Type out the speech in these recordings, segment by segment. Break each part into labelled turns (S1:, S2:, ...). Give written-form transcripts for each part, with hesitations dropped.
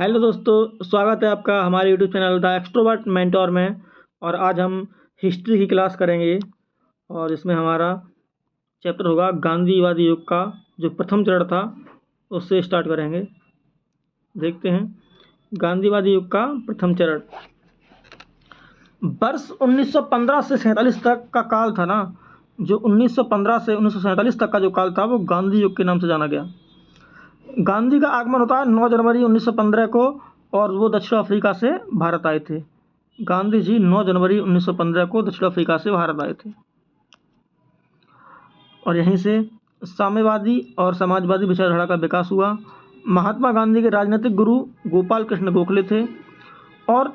S1: Hello दोस्तों, स्वागत है आपका हमारे YouTube channel the extrovert mentor में। और आज हम हिस्ट्री की क्लास करेंगे और इसमें हमारा चैप्टर होगा गांधीवादी युग का जो प्रथम चरण था उससे स्टार्ट करेंगे। देखते हैं गांधीवादी युग का प्रथम चरण। वर्ष 1915 से 47 तक का काल था ना, जो 1915 से 1947 तक का जो काल था वो गांधी युग के नाम से जाना गया। गांधी का आगमन होता है 9 जनवरी 1915 को और वो दक्षिण अफ्रीका से भारत आए थे। गांधी जी 9 जनवरी 1915 को दक्षिण अफ्रीका से भारत आए थे और यहीं से साम्यवादी और समाजवादी विचारधारा का विकास हुआ। महात्मा गांधी के राजनीतिक गुरु गोपाल कृष्ण गोखले थे और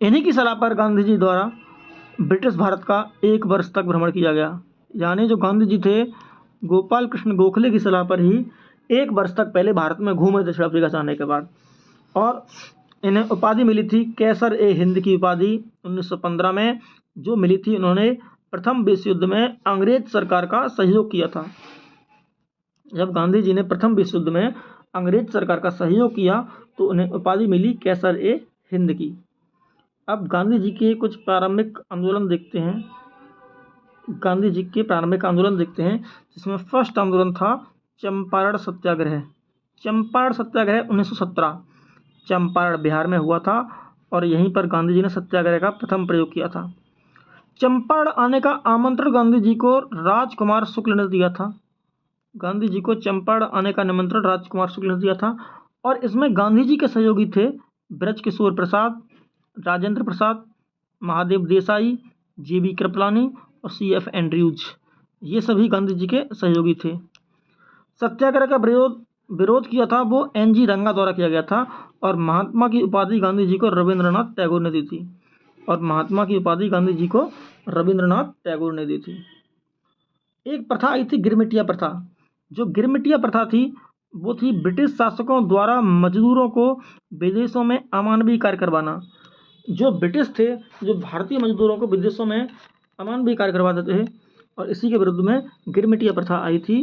S1: इन्हीं की सलाह पर गांधी जी द्वारा ब्रिटिश भारत का 1 वर्ष तक भ्रमण किया गया। यानी जो गांधी जी थे गोपाल कृष्ण गोखले की सलाह पर ही 1 वर्ष तक पहले भारत में घूमे दक्षिण अफ्रीका से आने के बाद, और इन्हें उपाधि मिली थी कैसर ए हिंद की उपाधि 1915 में जो मिली थी। उन्होंने प्रथम विश्व युद्ध में अंग्रेज सरकार का सहयोग किया था। जब गांधी जी ने प्रथम विश्व युद्ध में अंग्रेज सरकार का सहयोग किया तो उन्हें उपाधि मिली कैसर ए हिंद की। अब गांधी जी के कुछ प्रारंभिक आंदोलन देखते हैं। गांधी जी के प्रारंभिक आंदोलन देखते हैं जिसमें फर्स्ट आंदोलन था चंपारण सत्याग्रह। चंपारण सत्याग्रह 1917 चंपारण बिहार में हुआ था और यहीं पर गांधी जी ने सत्याग्रह का प्रथम प्रयोग किया था। चंपारण आने का आमंत्रण गांधी जी को राजकुमार शुक्ल ने दिया था। गांधी जी को चंपारण आने का निमंत्रण राजकुमार शुक्ल ने दिया था और इसमें गांधी जी के सहयोगी थे ब्रजकिशोर प्रसाद, राजेंद्र प्रसाद, महादेव देसाई, जी.बी. कृपलानी और C.F. एंड्रयूज। ये सभी गांधी जी के सहयोगी थे। सत्याग्रह का विरोध किया था वो N.G. रंगा द्वारा किया गया था और महात्मा की उपाधि गांधी जी को रविंद्रनाथ टैगोर ने दी थी। एक प्रथा आई थी गिरमिटिया प्रथा। जो गिरमिटिया प्रथा थी वो थी ब्रिटिश शासकों द्वारा मजदूरों को विदेशों में अमानवीय कार्य करवाना। जो ब्रिटिश थे जो भारतीय मजदूरों को विदेशों में अमानवीय कार्य करवाते थे और इसी के विरुद्ध में गिरमिटिया प्रथा आई थी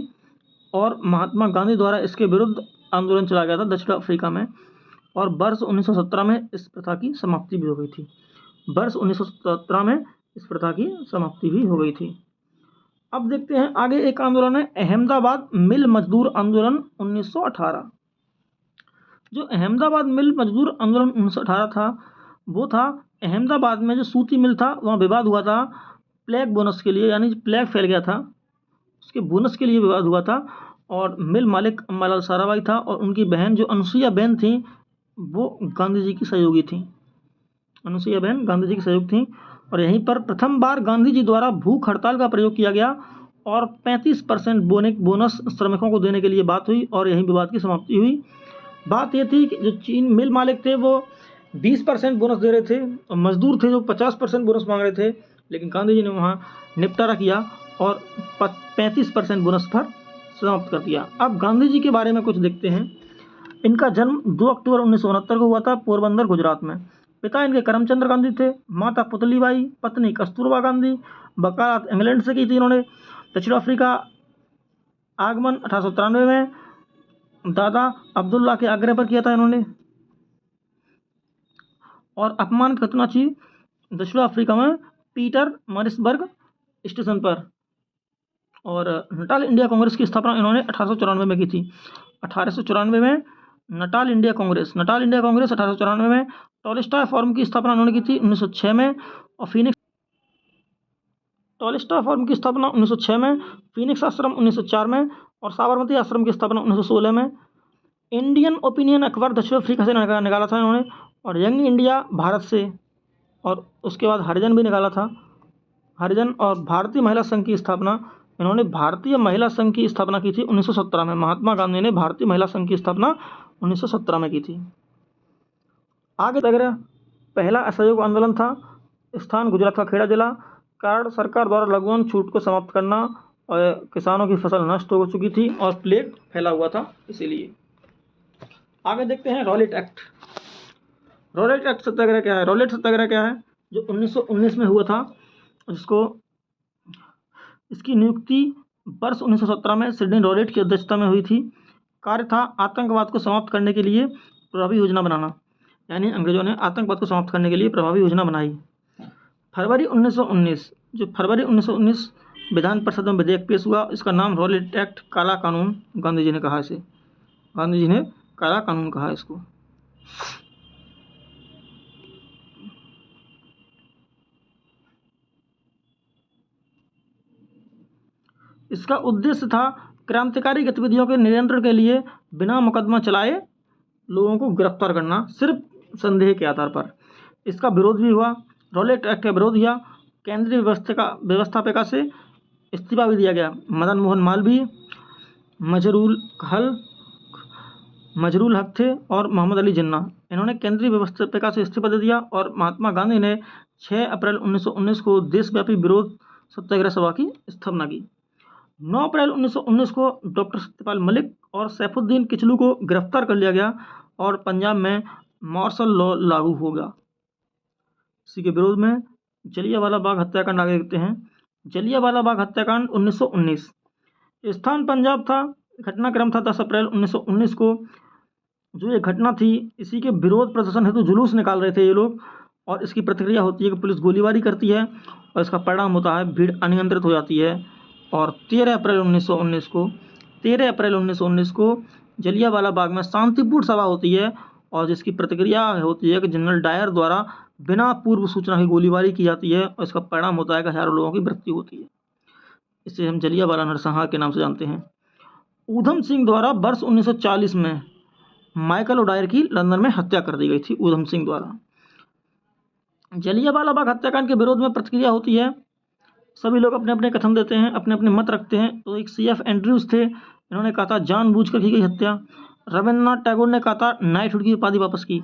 S1: और महात्मा गांधी द्वारा इसके विरुद्ध आंदोलन चला गया था दक्षिण अफ्रीका में और वर्ष 1917 में इस प्रथा की समाप्ति भी हो गई थी। वर्ष 1917 में इस प्रथा की समाप्ति भी हो गई थी। अब देखते हैं आगे एक आंदोलन है अहमदाबाद मिल मजदूर आंदोलन 1918। जो अहमदाबाद मिल मजदूर आंदोलन 1918 था वो था अहमदाबाद में जो सूती मिल था वहाँ विवाद हुआ था प्लेग बोनस के लिए, यानी प्लेग फैल गया था उसके बोनस के लिए विवाद हुआ था और मिल मालिक अम्बालाल साराभाई था और उनकी बहन जो अनुसुईया बेन थी वो गांधी जी की सहयोगी थी। अनुसुईया बेन गांधी जी की सहयोग थी और यहीं पर प्रथम बार गांधी जी द्वारा भूख हड़ताल का प्रयोग किया गया और 35% बोनस श्रमिकों को देने के लिए बात हुई और यहीं विवाद की समाप्ति हुई। बात यह थी कि जो चीन मिल मालिक थे वो 20% बोनस दे रहे थे और मजदूर थे जो 50% बोनस मांग रहे थे, लेकिन गांधी जी ने वहाँ निपटारा किया और 35% बोनस पर समाप्त कर दिया। अब गांधी जी के बारे में कुछ देखते हैं। इनका जन्म 2 अक्टूबर 1969 को हुआ था पोरबंदर गुजरात में। पिता इनके करमचंद्र गांधी थे, माता पुतलीबाई, पत्नी कस्तूरबा गांधी। वकालत इंग्लैंड से की थी इन्होंने। दक्षिण अफ्रीका आगमन 1893 में दादा अब्दुल्ला के आग्रह पर किया था इन्होंने और अपमानित कतनाची दक्षिण अफ्रीका में पीटर मॉरिसबर्ग स्टेशन पर। और नटाल इंडिया कांग्रेस की स्थापना इन्होंने 1894 में की थी। 1894 में नटाल इंडिया कांग्रेस 1894 में। टॉलस्टॉय फॉर्म की स्थापना उन्होंने की थी 1906 में और टॉलस्टॉय फॉर्म की स्थापना 1906 में, फीनिक्स आश्रम 1904 में और साबरमती आश्रम की स्थापना 1916 में। इंडियन ओपिनियन अखबार दक्षिण अफ्रीका से निकाला था इन्होंने और यंग इंडिया भारत से, और उसके बाद हरिजन भी निकाला था। हरिजन और भारतीय महिला संघ की स्थापना इन्होंने भारतीय महिला संघ की स्थापना की थी 1917 में। महात्मा गांधी ने भारतीय महिला संघ की स्थापना 1917 में की थी। आगे तक पहला असहयोग आंदोलन था। स्थान गुजरात का खेड़ा जिला। कारण सरकार द्वारा लघुवन छूट को समाप्त करना और किसानों की फसल नष्ट हो चुकी थी और प्लेग फैला हुआ था, इसीलिए। आगे देखते हैं रॉलेट एक्ट। रॉलेट एक्ट सत्याग्रह क्या है? रॉलेट सत्याग्रह क्या है? जो 1919 में हुआ था, इसकी नियुक्ति वर्ष 1917 में सिडनी रॉलेट की अध्यक्षता में हुई थी। कार्य था आतंकवाद को समाप्त करने के लिए प्रभावी योजना बनाना, यानी अंग्रेजों ने आतंकवाद को समाप्त करने के लिए प्रभावी योजना बनाई। फरवरी 1919, जो फरवरी 1919 विधान परिषद में विधेयक पेश हुआ, इसका नाम रॉलेट एक्ट, काला कानून गांधी जी ने कहा इसे, गांधी जी ने काला कानून कहा इसको। इसका उद्देश्य था क्रांतिकारी गतिविधियों के नियंत्रण के लिए बिना मुकदमा चलाए लोगों को गिरफ्तार करना, सिर्फ संदेह के आधार पर। इसका विरोध भी हुआ, रॉलेट एक्ट का विरोध किया, केंद्रीय व्यवस्थापिका से इस्तीफा भी दिया गया। मदन मोहन मालवीय, मजरूल हक थे और मोहम्मद अली जिन्ना, इन्होंने केंद्रीय व्यवस्थापिका से इस्तीफा दे दिया और महात्मा गांधी ने 6 अप्रैल 1919 को देशव्यापी विरोध सत्याग्रह सभा की स्थापना की। 9 अप्रैल 1919 को डॉक्टर सत्यपाल मलिक और सैफुद्दीन किचलू को गिरफ्तार कर लिया गया और पंजाब में मार्शल लॉ लागू हो गया। इसी के विरोध में जलियांवाला बाग हत्याकांड आगे देखते हैं। जलियांवाला बाग हत्याकांड 1919, स्थान पंजाब था, घटनाक्रम था 10 अप्रैल 1919 को। जो ये घटना थी, इसी के विरोध प्रदर्शन हेतु जुलूस निकाल रहे थे ये लोग, और इसकी प्रतिक्रिया होती है कि पुलिस गोलीबारी करती है और इसका परिणाम होता है भीड़ अनियंत्रित हो जाती है। और 13 अप्रैल 1919 को जलियांवाला बाग में शांतिपूर्ण सभा होती है और जिसकी प्रतिक्रिया होती है कि जनरल डायर द्वारा बिना पूर्व सूचना की गोलीबारी की जाती है और इसका परिणाम होता है कि हज़ारों लोगों की मृत्यु होती है। इसे हम जलियांवाला नरसंहार के नाम से जानते हैं। ऊधम सिंह द्वारा वर्ष 1940 में माइकल ओडायर की लंदन में हत्या कर दी गई थी, ऊधम सिंह द्वारा। जलियांवाला बाग हत्याकांड के विरोध में प्रतिक्रिया होती है, सभी लोग अपने अपने कथन देते हैं, अपने अपने मत रखते हैं। तो एक CF एंड्रयूज थे, इन्होंने कहा था जानबूझकर की गई हत्या। रविन्द्रनाथ टैगोर ने कहा था नाइटहुड की उपाधि वापस की,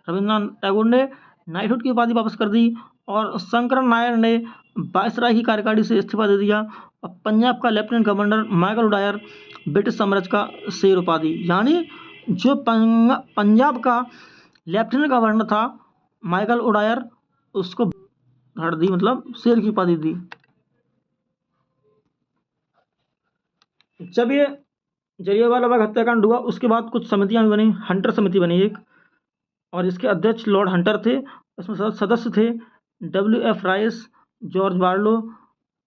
S1: रविन्द्रनाथ टैगोर ने नाइटहुड की उपाधि वापस कर दी। और शंकर नायर ने वायसराय की कार्यकारिणी से इस्तीफा दे दिया और पंजाब का lieutenant governor Michael O'Dwyer British साम्राज्य का शेर उपाधि, यानी जो पंजाब का लेफ्टिनेंट गवर्नर था माइकल ओडायर, उसको हट दी, मतलब शेर की उपाधि दी। जब ये जलियांवाला बाग हत्याकांड हुआ उसके बाद कुछ समितियां भी बनी, हंटर समिति बनी एक, और इसके अध्यक्ष लॉर्ड हंटर थे। इसमें सदस्य थे WF राइस, जॉर्ज बार्लो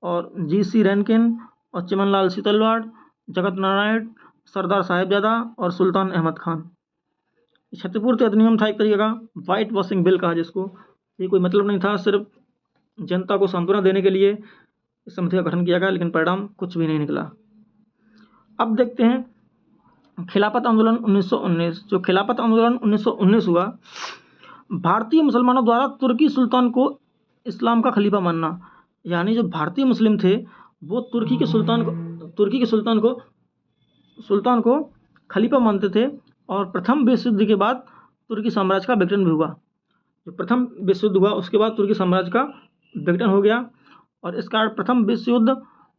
S1: और GC रैनकिन और चिमनलाल सीतलवाड़, जगत नारायण, सरदार साहिबजादा और सुल्तान अहमद खान। क्षतिपूर्ति अधिनियम था एक तरीके का, वाइट वॉशिंग बिल कहा जिसको। ये कोई मतलब नहीं था, सिर्फ जनता को सांत्वना देने के लिए इस समिति का गठन किया गया, लेकिन परिणाम कुछ भी नहीं निकला। अब देखते हैं खिलाफत आंदोलन 1919। जो खिलाफत आंदोलन 1919 हुआ, भारतीय मुसलमानों द्वारा तुर्की सुल्तान को इस्लाम का खलीफा मानना, यानी जो भारतीय मुस्लिम थे वो तुर्की के सुल्तान को खलीफा मानते थे। और प्रथम विश्व युद्ध के बाद तुर्की साम्राज्य का विघटन भी हुआ। जो प्रथम विश्व युद्ध हुआ उसके बाद तुर्की साम्राज्य का विघटन हो गया और इस कारण प्रथम विश्व युद्ध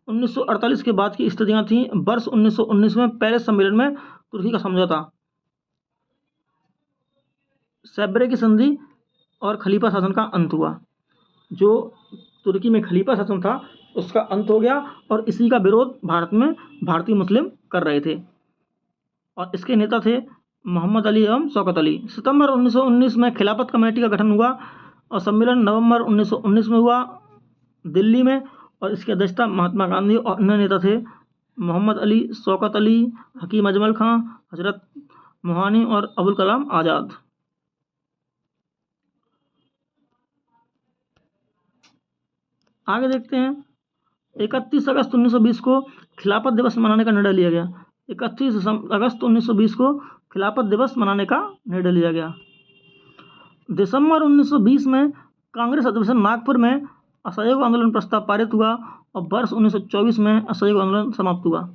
S1: 1948 के बाद की स्थितियां थीं। वर्ष 1919 में पेरिस सम्मेलन में तुर्की का समझौता, सेब्रे की संधि और खलीफा शासन का अंत हुआ। जो तुर्की में खलीफा शासन था उसका अंत हो गया और इसी का विरोध भारत में भारतीय मुस्लिम कर रहे थे और इसके नेता थे मोहम्मद अली एवं शौकत अली। सितंबर 1919 में खिलाफत कमेटी का गठन हुआ और सम्मेलन नवंबर 1919 में हुआ दिल्ली में, और इसकी अध्यक्षता महात्मा गांधी और अन्य नेता थे मोहम्मद अली, शौकत अली, हकीम अजमल खां, हजरत मोहानी और अबुल कलाम आज़ाद। आगे देखते हैं 31 अगस्त 1920 को खिलाफत दिवस मनाने का निर्णय लिया गया। 31 अगस्त 1920 को खिलाफत दिवस मनाने का निर्णय लिया गया। दिसंबर 1920 में कांग्रेस अधिवेशन नागपुर में असहयोग आंदोलन प्रस्ताव पारित हुआ और वर्ष 1924 में असहयोग आंदोलन समाप्त हुआ।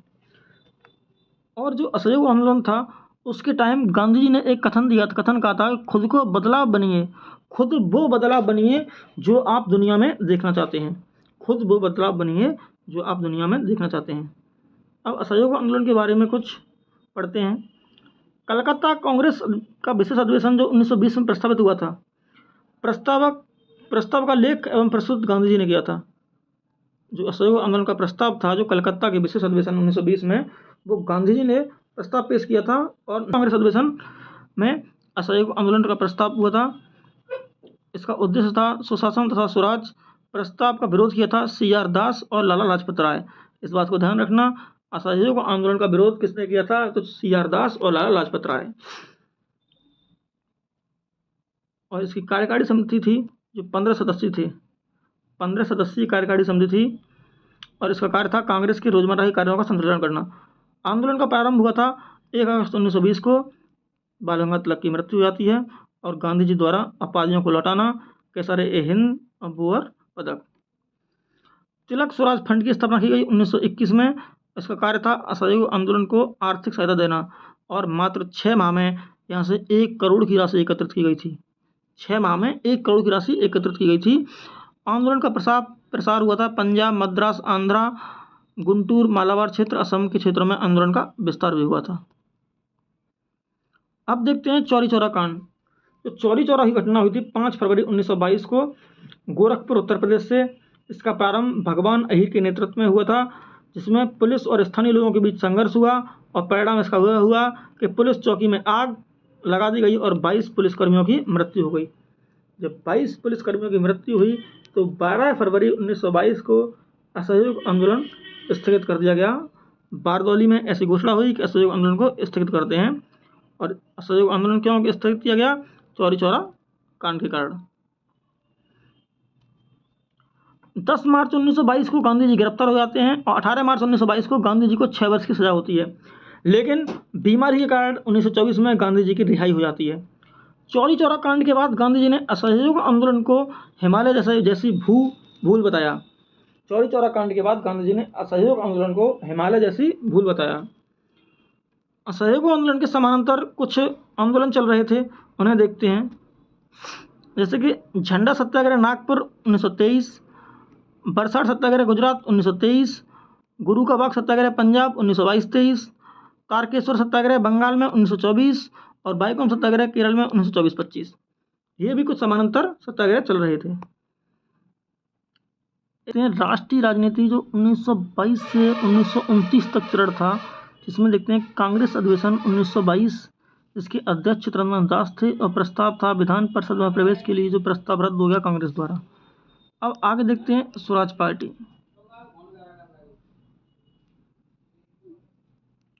S1: और जो असहयोग आंदोलन था उसके टाइम गांधी जी ने एक कथन कहा था, खुद को बदलाव बनिए, खुद वो बदलाव बनिए जो आप दुनिया में देखना चाहते हैं, खुद वो बदलाव बनिए जो आप दुनिया में देखना चाहते हैं। अब असहयोग आंदोलन के बारे में कुछ पढ़ते हैं। कलकत्ता कांग्रेस का विशेष अधिवेशन जो 1920 में प्रस्तावित हुआ था, प्रस्ताव का लेख एवं प्रस्तुत गांधी जी ने किया था। जो असहयोग आंदोलन का प्रस्ताव था, जो कलकत्ता के विशेष अधिवेशन 1920 में, वो गांधी जी ने प्रस्ताव पेश किया था और कांग्रेस अधिवेशन में असहयोग आंदोलन का प्रस्ताव हुआ था। इसका उद्देश्य था सुशासन तथा स्वराज। प्रस्ताव का विरोध किया था CR दास और लाला लाजपत राय। इस बात को ध्यान रखना, असहयोग आंदोलन का विरोध किसने किया था? तो CR दास और लाला लाजपत राय। और इसकी कार्यकारी समिति थी जो 15 सदस्य थे, 15 सदस्यीय कार्यकारी समिति थी, और इसका कार्य था कांग्रेस के रोजमर्रा के कार्यों का संचालन करना। आंदोलन का प्रारंभ हुआ था 1 अगस्त 1920 को। बाल गंगाधर तिलक की मृत्यु हो जाती है और गांधी जी द्वारा अपाहिजों को लौटाना, केसर-ए-हिंद अबूर पदक। तिलक स्वराज फंड की स्थापना की गई 1921 में। इसका कार्य था असहयोग आंदोलन को आर्थिक सहायता देना, और मात्र 6 माह में यहाँ से 1 करोड़ की राशि एकत्रित की गई थी। 6 माह में 1 करोड़ की राशि एकत्रित की गई थी। आंदोलन का प्रसार हुआ था पंजाब, मद्रास, आंध्रा, गुंटूर, मालाबार क्षेत्र, असम के क्षेत्रों में आंदोलन का विस्तार भी हुआ था। अब देखते हैं चौरी चौरा कांड। तो चौरी चौरा की घटना हुई थी 5 फरवरी 1922 को गोरखपुर, उत्तर प्रदेश से। इसका प्रारंभ भगवान अहीर के नेतृत्व में हुआ था, जिसमें पुलिस और स्थानीय लोगों के बीच संघर्ष हुआ, और परिणाम इसका हुआ कि पुलिस चौकी में आग लगा दी गई और 22 पुलिसकर्मियों की मृत्यु हो गई। जब 22 पुलिसकर्मियों की मृत्यु हुई तो 12 फरवरी 1922 को असहयोग आंदोलन स्थगित कर दिया गया। बारदौली में ऐसी घोषणा हुई कि असहयोग आंदोलन को स्थगित करते हैं। और असहयोग आंदोलन क्यों स्थगित किया गया? चौरी चौरा कांड के कारण। 10 मार्च 1922 को गांधी जी गिरफ्तार हो जाते हैं, और 18 मार्च 1922 को गांधी जी को 6 वर्ष की सजा होती है। लेकिन बीमारी के कारण 1924 में गांधी जी की रिहाई हो जाती है। चौरी चौरा कांड के बाद गांधी जी ने असहयोग आंदोलन को हिमालय जैसी भूल बताया। चौरी चौरा कांड के बाद गांधी जी ने असहयोग आंदोलन को हिमालय जैसी भूल बताया। असहयोग आंदोलन के समानांतर कुछ आंदोलन चल रहे थे, उन्हें देखते हैं। जैसे कि झंडा सत्याग्रह नागपुर 1923, बरसात सत्याग्रह गुजरात 1923, गुरु का बाग सत्याग्रह पंजाब 1922-23, तारकेश्वर सत्याग्रह बंगाल में 1924, और बाईकॉम सत्याग्रह केरल में 1924-25। ये भी कुछ समानांतर सत्याग्रह चल रहे थे। राष्ट्रीय राजनीति जो 1922 से 1929 तक चरण था, जिसमें देखते हैं कांग्रेस अधिवेशन 1922, इसके अध्यक्ष चित्तरंजन दास थे, और प्रस्ताव था विधान परिषद में प्रवेश के लिए, जो प्रस्ताव रद्द हो गया कांग्रेस द्वारा। अब आगे देखते हैं स्वराज पार्टी।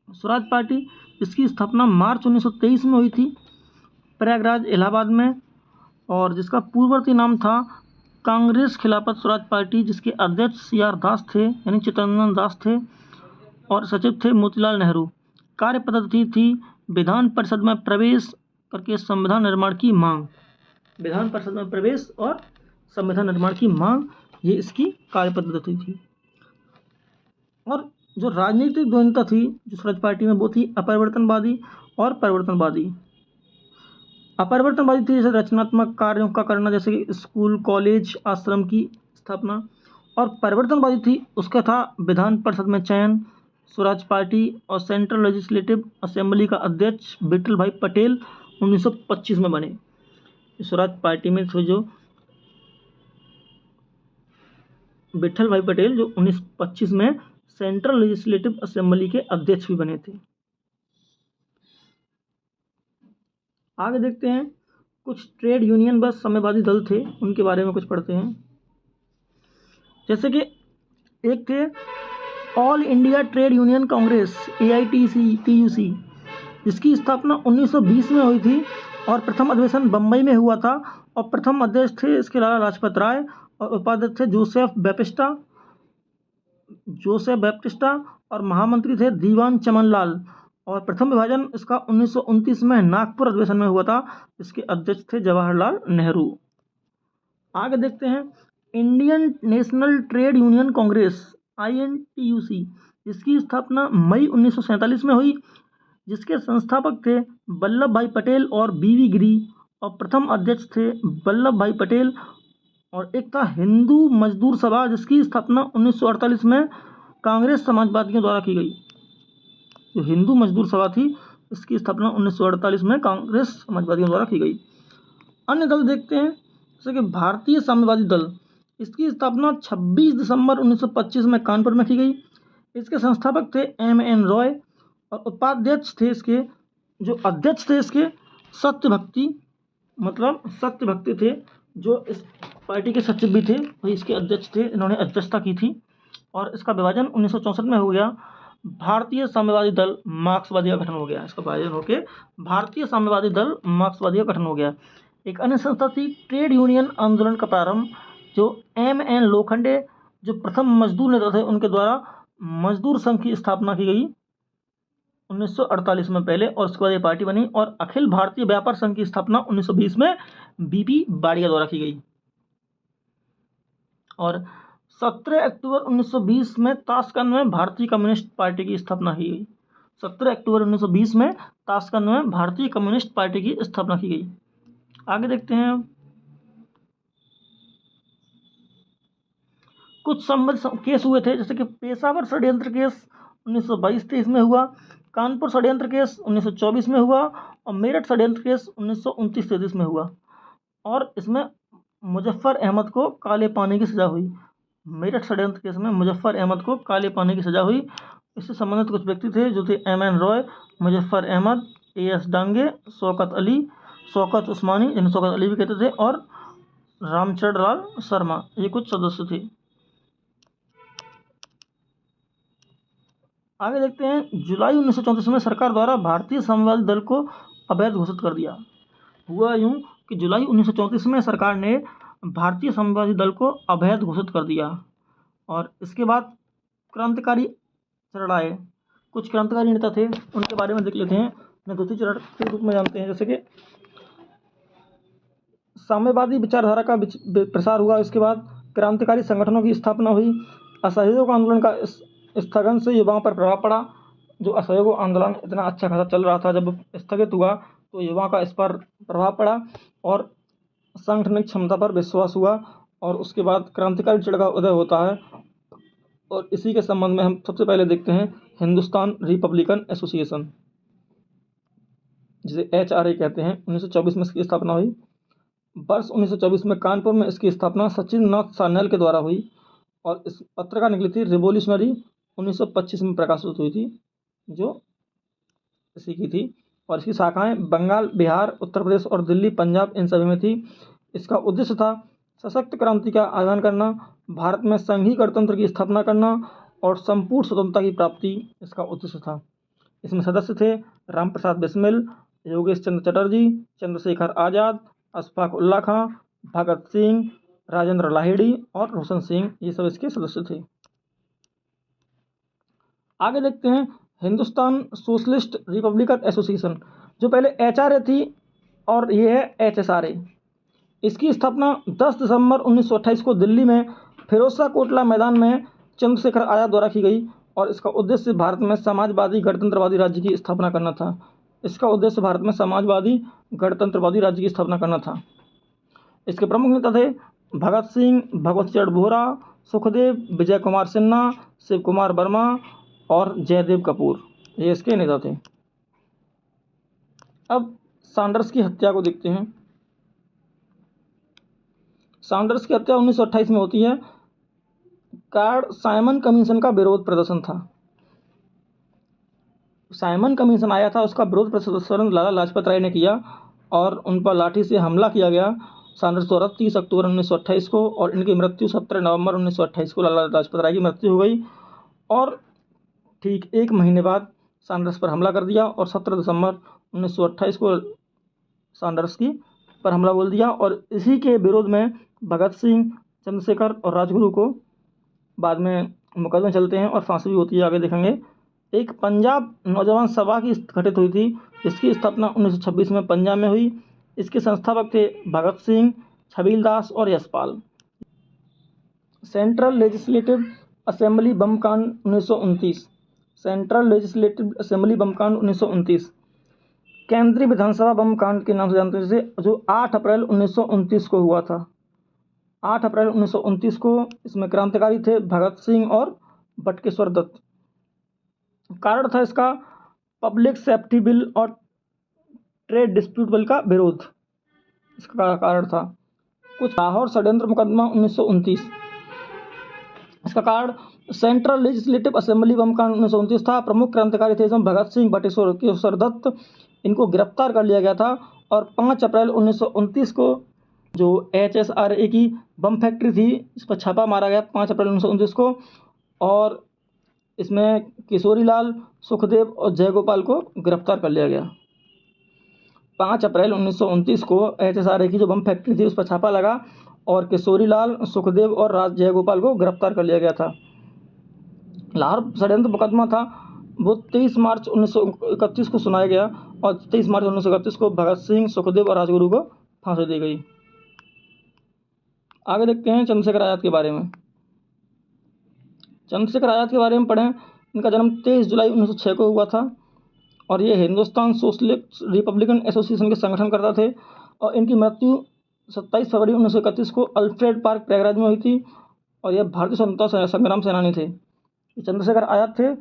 S1: स्वराज पार्टी, इसकी स्थापना मार्च 1923 में हुई थी प्रयागराज, इलाहाबाद में, और जिसका पूर्ववर्ती नाम था कांग्रेस खिलाफत स्वराज पार्टी, जिसके अध्यक्ष CR दास थे, यानी चित्तरंजन दास थे, और सचिव थे मोतीलाल नेहरू। कार्य पद्धति थी विधान परिषद में प्रवेश करके संविधान निर्माण की मांग। विधान परिषद में प्रवेश और संविधान निर्माण की मांग, ये इसकी कार्य पद्धति थी। और जो राजनीतिक द्वंद्वता थी जो स्वराज पार्टी में, वो थी अपरिवर्तनवादी और परिवर्तनवादी। अपरिवर्तनवादी थी जैसे रचनात्मक कार्यों का करना, जैसे कि स्कूल, कॉलेज, आश्रम की स्थापना। और परिवर्तनवादी थी, उसका था विधान परिषद में चयन। स्वराज पार्टी और सेंट्रल लेजिस्लेटिव असेंबली का अध्यक्ष विठल भाई पटेल 1925 में बने। स्वराज पार्टी में थे जो विठल भाई पटेल, जो 1925 में सेंट्रल लेजिस्लेटिव असेंबली के अध्यक्ष भी बने थे। आगे देखते हैं कुछ ट्रेड यूनियन व साम्यवादी दल थे, उनके बारे में कुछ पढ़ते हैं। जैसे कि एक थे all India trade union Congress AITUC, जिसकी स्थापना 1920 में हुई थी, और प्रथम अधिवेशन बम्बई में हुआ था, और प्रथम अध्यक्ष थे इसके लाला लाजपत राय, और उपाध्यक्ष थे जोसेफ बैप्टिस्टा, और महामंत्री थे दीवान चमनलाल। और प्रथम विभाजन इसका 1929 में नागपुर अधिवेशन में हुआ था, इसके अध्यक्ष थे जवाहरलाल नेहरू। आगे देखते हैं Indian national trade union Congress INTUC, जिसकी स्थापना मई 1947 में हुई, जिसके संस्थापक थे वल्लभ भाई पटेल और BV गिरी, और प्रथम अध्यक्ष थे वल्लभ भाई पटेल। और एक था हिंदू मजदूर सभा, जिसकी स्थापना 1948 में कांग्रेस समाजवादियों द्वारा की गई। जो हिंदू मजदूर सभा थी, इसकी स्थापना 1948 में कांग्रेस समाजवादियों द्वारा की गई। अन्य दल देखते हैं, जैसे कि भारतीय साम्यवादी दल, इसकी स्थापना 26 दिसंबर 1925 में कानपुर में की गई। इसके संस्थापक थे MN रॉय, और उपाध्यक्ष थे इसके, जो अध्यक्ष थे इसके, सत्यभक्ति मतलब सत्यभक्ति थे, जो इस पार्टी के सचिव भी थे, वही इसके अध्यक्ष थे, इन्होंने अध्यक्षता की थी। और इसका विभाजन 1964 में हो गया। भारतीय साम्यवादी दल मार्क्सवादी का गठन हो गया। इसका विभाजन होकर भारतीय साम्यवादी दल मार्क्सवादी का गठन हो गया। एक अन्य संस्था थी ट्रेड यूनियन आंदोलन का प्रारंभ, जो M.N. लोखंडे जो प्रथम मजदूर नेता थे, उनके द्वारा मजदूर संघ की स्थापना की गई 1948 में पहले, और उसके बाद ये पार्टी बनी। और अखिल भारतीय व्यापार संघ की स्थापना 1920 में B.P. बाड़िया द्वारा की गई। और 17 अक्टूबर 1920 में ताशकंद में भारतीय कम्युनिस्ट पार्टी की स्थापना की गई। 17 अक्टूबर 1920 में ताशकंद में भारतीय कम्युनिस्ट पार्टी की स्थापना की गई। आगे देखते हैं। कुछ संबंध केस हुए थे, जैसे कि पेशावर षड्यंत्र केस 1922-23 में हुआ, कानपुर षड्यंत्र केस 1924 में हुआ, और मेरठ षड्यंत्र केस 1929-33 में हुआ। और इसमें मुजफ्फर अहमद को काले पानी की सजा हुई। मेरठ षड्यंत्र केस में मुजफ्फर अहमद को काले पानी की सजा हुई। इससे संबंधित कुछ व्यक्ति थे, जो थे M.N. रॉय, मुजफ्फर अहमद, A.S. डांगे, शौकत अली, शौकत उस्मानी, जिन्हें शौकत अली भी कहते थे, और रामचंद्र लाल शर्मा, ये कुछ सदस्य थे। आगे देखते हैं। जुलाई 1934 में सरकार द्वारा भारतीय साम्यवादी दल को अवैध घोषित कर दिया। हुआ यूं कि जुलाई 1934 में सरकार ने भारतीय साम्यवादी दल को अवैध घोषित कर दिया, और इसके बाद क्रांतिकारी चरण आए। कुछ क्रांतिकारी नेता थे, उनके बारे में देख लेते हैं। उन्हें द्वितीय चरण के रूप में जानते हैं। जैसे कि साम्यवादी विचारधारा का प्रसार हुआ, इसके बाद क्रांतिकारी संगठनों की स्थापना हुई, असहयोग आंदोलन का स्थगन से युवाओं पर प्रभाव पड़ा। जो असहयोग आंदोलन इतना अच्छा खासा चल रहा था, जब स्थगित हुआ तो युवाओं का इस पर प्रभाव पड़ा और सांगठनिक क्षमता पर विश्वास हुआ, और उसके बाद क्रांतिकारी चिड़ का उदय होता है। और इसी के संबंध में हम सबसे पहले देखते हैं हिंदुस्तान रिपब्लिकन एसोसिएशन, जिसे HRA कहते हैं। 1924 में इसकी स्थापना हुई। वर्ष 1924 में कानपुर में इसकी स्थापना सचिन नाथ सान्याल के द्वारा हुई, और इस पत्रिका निकली थी रिवोल्यूशनरी 1925 में प्रकाशित हुई थी, जो इसी की थी। और इसकी शाखाएं बंगाल, बिहार, उत्तर प्रदेश और दिल्ली, पंजाब, इन सभी में थी। इसका उद्देश्य था सशक्त क्रांति का आह्वान करना, भारत में संघीय गणतंत्र की स्थापना करना और संपूर्ण स्वतंत्रता की प्राप्ति इसका उद्देश्य था। इसमें सदस्य थे राम प्रसाद बिस्मिल, योगेश चंद्र चटर्जी, चंद्रशेखर आज़ाद, अशफाक उल्ला खां, भगत सिंह, राजेंद्र लाहिड़ी और रोशन सिंह, ये सब इसके सदस्य थे। आगे देखते हैं हिंदुस्तान सोशलिस्ट रिपब्लिकन एसोसिएशन, जो पहले HRA थी और ये है HSRA। इसकी स्थापना 10 दिसंबर 1928 को दिल्ली में फिरोजशाह कोटला मैदान में चंद्रशेखर आज़ाद द्वारा की गई, और इसका उद्देश्य भारत में समाजवादी गणतंत्रवादी राज्य की स्थापना करना था। इसका उद्देश्य भारत में समाजवादी गणतंत्रवादी राज्य की स्थापना करना था। इसके प्रमुख नेता थे भगत सिंह, भगवत चरण बोहरा, सुखदेव, विजय कुमार सिन्हा, शिव कुमार वर्मा और जयदेव कपूर, ये इसके नेता थे। अब सैंडर्स की हत्या को देखते हैं। सैंडर्स की हत्या 1928 में होती है। कारण साइमन कमीशन का विरोध प्रदर्शन था। साइमन कमीशन आया था, उसका विरोध प्रदर्शन लाला लाजपत राय ने किया और उन पर लाठी से हमला किया गया सैंडर्स द्वारा 30 अक्टूबर 1928 को, और इनकी मृत्यु 17 नवंबर 1928 को लाला लाजपत राय की मृत्यु हो गई। और ठीक एक महीने बाद सैंडर्स पर हमला कर दिया, और 17 दिसंबर 1928 को सैंडर्स की पर हमला बोल दिया। और इसी के विरोध में भगत सिंह, चंद्रशेखर और राजगुरु को बाद में मुकदमे चलते हैं और फांसी भी होती है, आगे देखेंगे। एक पंजाब नौजवान सभा की घटित हुई थी, जिसकी स्थापना 1926 में पंजाब में हुई। इसके संस्थापक थे भगत सिंह, छबील दास और यशपाल। सेंट्रल लेजिस्लेटिव असेंबली बम कांड 1929। सेंट्रल लेजिस्लेटिव असेंबली बम कांड 1929 केंद्रीय विधानसभा बम कांड के नाम से जानते हैं, जिसे जो 8 अप्रैल 1929 को हुआ था। 8 अप्रैल 1929 को इसमें क्रांतिकारी थे भगत सिंह और बटुकेश्वर दत्त। कारण था इसका पब्लिक सेफ्टी बिल और ट्रेड डिस्प्यूट बिल का विरोध, इसका कारण था। कुछ लाहौर षड्यंत्र मुकदमा 1929, इसका कारण सेंट्रल लेजिस्लेटिव असेंबली बम कांड 1929 था। प्रमुख क्रांतिकारी थे इसमें भगत सिंह, बटुकेश्वर दत्त, इनको गिरफ्तार कर लिया गया था और 5 अप्रैल 1929 को जो HSRA की बम फैक्ट्री थी, इस पर छापा मारा गया 5 अप्रैल 1929 को, और इसमें किशोरीलाल, सुखदेव और जयगोपाल को गिरफ्तार कर लिया गया। 5 अप्रैल 1929 को HSRA की जो बम फैक्ट्री थी उस पर छापा लगा और किशोरीलाल, सुखदेव और जयगोपाल को गिरफ्तार कर लिया गया था। लाहौर षड्यंत्र मुकदमा था वो 23 मार्च 1931 को सुनाया गया और 23 मार्च 1931 को भगत सिंह, सुखदेव और राजगुरु को फांसी दी गई। आगे देखते हैं चंद्रशेखर आज़ाद के बारे में। चंद्रशेखर आज़ाद के बारे में पढ़ें। इनका जन्म 23 जुलाई 1906 को हुआ था और ये हिंदुस्तान सोशलिस्ट रिपब्लिकन एसोसिएशन के संगठनकर्ता थे और इनकी मृत्यु 27 फरवरी 1931 को अल्फ्रेड पार्क प्रयागराज में हुई थी और यह भारतीय स्वतंत्रता संग्राम सेनानी थे। चंद्रशेखर आज़ाद थे,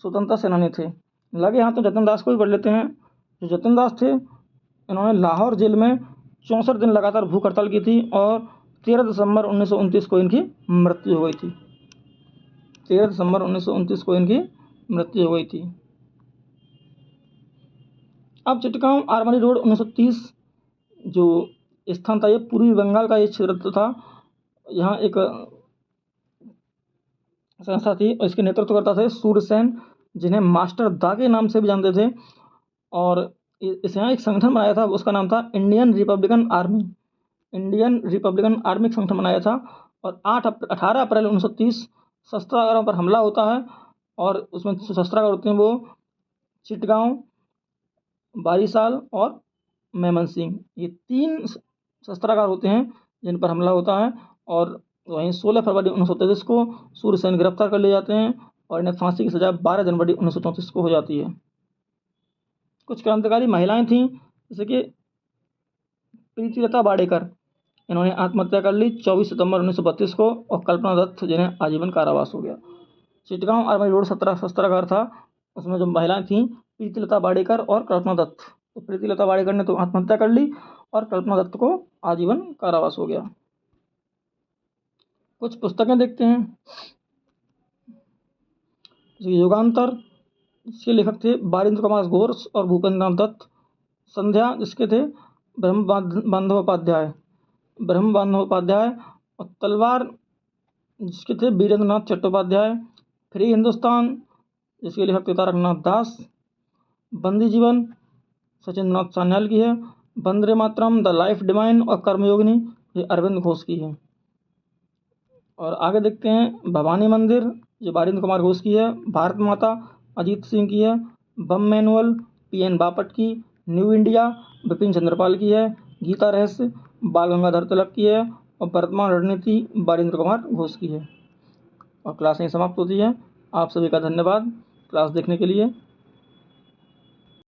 S1: स्वतंत्रता सेनानी थे। लगे हाथ तो जतिन दास को भी पढ़ लेते हैं। जो जतिन दास थे, इन्होंने लाहौर जेल में 64 दिन लगातार भूख हड़ताल की थी और 13 दिसंबर 1929 को इनकी मृत्यु हो गई थी। 13 दिसंबर 1929 को इनकी मृत्यु हो गई थी। अब चिटगांव आरमनी रोड 1930 जो स्थान था, ये पूर्वी बंगाल का ये क्षेत्र था। यहाँ एक संस्था थी और इसके नेतृत्वकर्ता थे सूर्यसेन, जिन्हें मास्टर दा के नाम से भी जानते थे। और इस यहाँ एक संगठन बनाया था, उसका नाम था Indian Republican army. Indian Republican army का संगठन बनाया था और 18 अप्रैल 1930 शस्त्रागारों पर हमला होता है और उसमें जो शस्त्रागार होते हैं वो चिटगांव, बारीसाल और मेमनसिंह, ये 3 शस्त्रागार होते हैं जिन पर हमला होता है। और वहीं 16 फरवरी 1933 को सूर्यसेन गिरफ्तार कर लिए जाते हैं और इन्हें फांसी की सजा 12 जनवरी 1934 को हो जाती है। कुछ क्रांतिकारी महिलाएं थीं, जैसे कि प्रीतिलता वाडेकर, इन्होंने आत्महत्या कर ली 24 सितंबर 1932 को, और कल्पना दत्त, जिन्हें आजीवन कारावास हो गया। चिटगांव आर्मनी रोड 17 शस्त्रागार था, उसमें जो महिलाएं थीं प्रीतिलता वाडेकर और कल्पना दत्त। तो प्रीतिलता वाडेकर ने तो आत्महत्या कर ली और कल्पना दत्त को आजीवन कारावास हो गया। कुछ पुस्तकें देखते हैं। युगांतर, इसके लेखक थे बारिंद्र कुमार घोष और भूपेंद्र नाथ दत्त। संध्या, जिसके थे ब्रह्म बंदोपाध्याय। और तलवार, जिसके थे वीरेंद्र नाथ चट्टोपाध्याय। फ्री हिंदुस्तान, जिसके लेखक थे तारकनाथ दास। बंदी जीवन सचिंद्र नाथ सान्याल की है। Vande Mataram, the life divine और कर्मयोगिनी, ये अरविंद घोष की है। और आगे देखते हैं भवानी मंदिर, जो बारिंद्र कुमार घोष की है। भारत माता अजीत सिंह की है। बम मैनुअल PN बापट की। न्यू इंडिया बिपिन चंद्रपाल की है। गीता रहस्य बाल गंगाधर तिलक की है और वर्तमान रणनीति बारिंद्र कुमार घोष की है। और क्लास यहीं समाप्त होती है। आप सभी का धन्यवाद क्लास देखने के लिए।